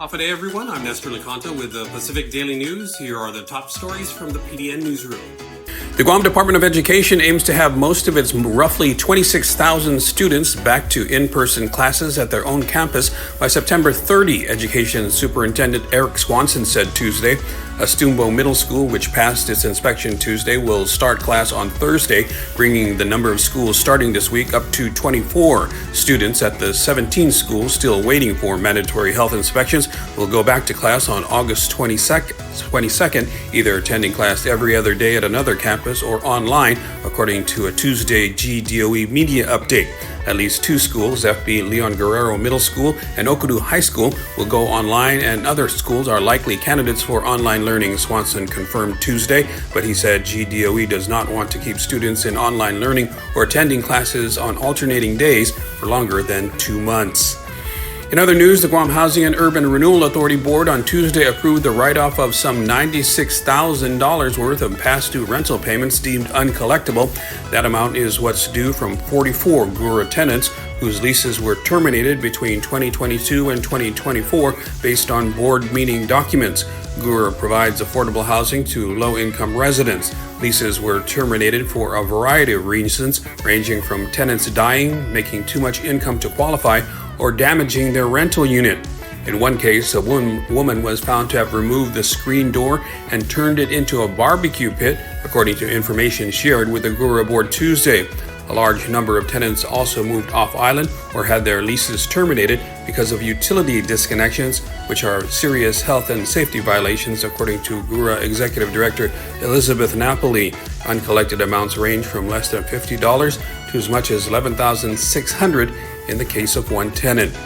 Off a day, everyone. I'm Nestor Liconta with the Pacific Daily News. Here are the top stories from the PDN newsroom. The Guam Department of Education aims to have most of its roughly 26,000 students back to in-person classes at their own campus by September 30, Education Superintendent Eric Swanson said Tuesday. Astumbo Middle School, which passed its inspection Tuesday, will start class on Thursday, bringing the number of schools starting this week up to 24. Students at the 17 schools still waiting for mandatory health inspections will go back to class on August 22nd, either attending class every other day at another campus or online, according to a Tuesday GDOE media update. At least two schools, FB Leon Guerrero Middle School and Okudu High School, will go online, and other schools are likely candidates for online learning, Swanson confirmed Tuesday, but he said GDOE does not want to keep students in online learning or attending classes on alternating days for longer than 2 months. In other news, the Guam Housing and Urban Renewal Authority Board on Tuesday approved the write-off of some $96,000 worth of past due rental payments deemed uncollectible. That amount is what's due from 44 GHURA tenants whose leases were terminated between 2022 and 2024 based on board meeting documents. GHURA provides affordable housing to low-income residents. Leases were terminated for a variety of reasons, ranging from tenants dying, making too much income to qualify, or damaging their rental unit. In one case, a woman was found to have removed the screen door and turned it into a barbecue pit, according to information shared with the GHURA board Tuesday. A large number of tenants also moved off island or had their leases terminated because of utility disconnections, which are serious health and safety violations, according to GHURA Executive Director Elizabeth Napoli. Uncollected amounts range from less than $50 to as much as $11,600 in the case of one tenant.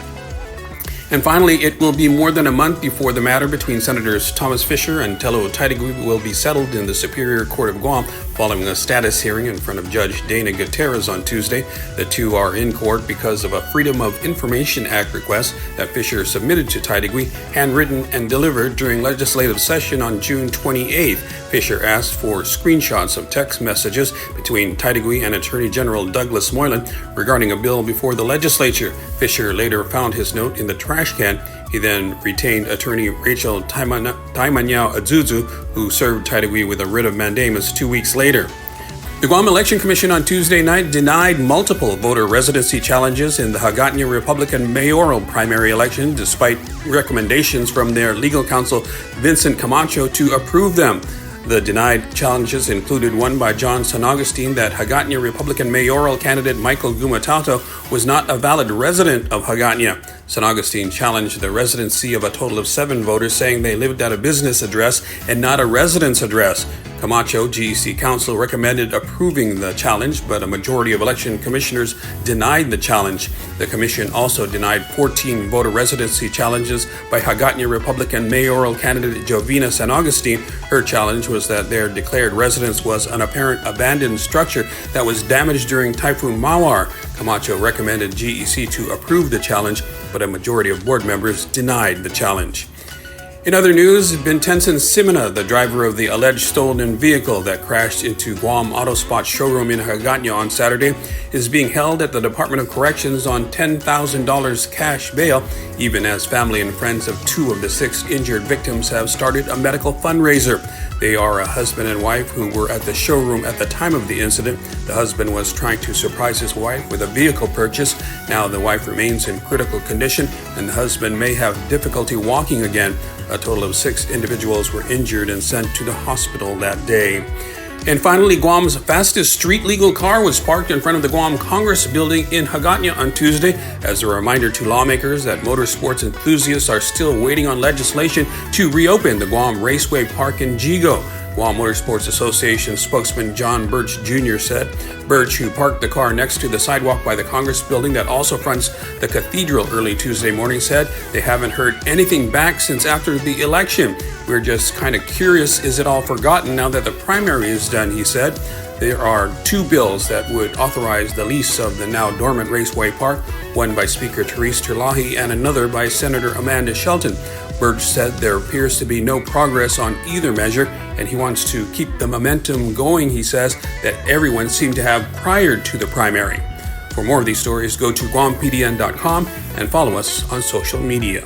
And finally, it will be more than a month before the matter between Senators Thomas Fisher and Telo Taitague will be settled in the Superior Court of Guam following a status hearing in front of Judge Dana Gutierrez on Tuesday. The two are in court because of a Freedom of Information Act request that Fisher submitted to Taitague, handwritten and delivered during legislative session on June 28th. Fisher asked for screenshots of text messages between Taitague and Attorney General Douglas Moylan regarding a bill before the legislature. Fisher later found his note in the trash can. He then retained attorney Rachel Taimanyao Azuzu, who served Taitague with a writ of mandamus 2 weeks later. The Guam Election Commission on Tuesday night denied multiple voter residency challenges in the Hagåtña Republican mayoral primary election, despite recommendations from their legal counsel Vincent Camacho to approve them. The denied challenges included one by John San Agustin that Hagåtña Republican mayoral candidate Michael Gumatauto was not a valid resident of Hagåtña. San Agustin challenged the residency of a total of 7 voters, saying they lived at a business address and not a residence address. Camacho, GEC counsel, recommended approving the challenge, but a majority of election commissioners denied the challenge. The commission also denied 14 voter residency challenges by Hagåtña Republican mayoral candidate Jovina San Agustin. Her challenge was that their declared residence was an apparent abandoned structure that was damaged during Typhoon Mawar. Camacho recommended GEC to approve the challenge, but a majority of board members denied the challenge. In other news, Bintenson Simina, the driver of the alleged stolen vehicle that crashed into Guam Auto Spot showroom in Hagåtña on Saturday, is being held at the Department of Corrections on $10,000 cash bail, even as family and friends of 2 of the 6 injured victims have started a medical fundraiser. They are a husband and wife who were at the showroom at the time of the incident. The husband was trying to surprise his wife with a vehicle purchase. Now the wife remains in critical condition, and the husband may have difficulty walking again. A total of 6 individuals were injured and sent to the hospital that day. And finally, Guam's fastest street legal car was parked in front of the Guam Congress building in Hagåtña on Tuesday as a reminder to lawmakers that motorsports enthusiasts are still waiting on legislation to reopen the Guam Raceway Park in Gigo. Guam Motorsports Association spokesman John Birch Jr. said. Birch, who parked the car next to the sidewalk by the Congress building that also fronts the cathedral early Tuesday morning, said they haven't heard anything back since after the election. We're just kind of curious, is it all forgotten now that the primary is done, he said. There are 2 bills that would authorize the lease of the now dormant Raceway Park, one by Speaker Therese Terlahi and another by Senator Amanda Shelton. Birch said there appears to be no progress on either measure, and he wants to keep the momentum going, he says, that everyone seemed to have prior to the primary. For more of these stories, go to GuamPDN.com and follow us on social media.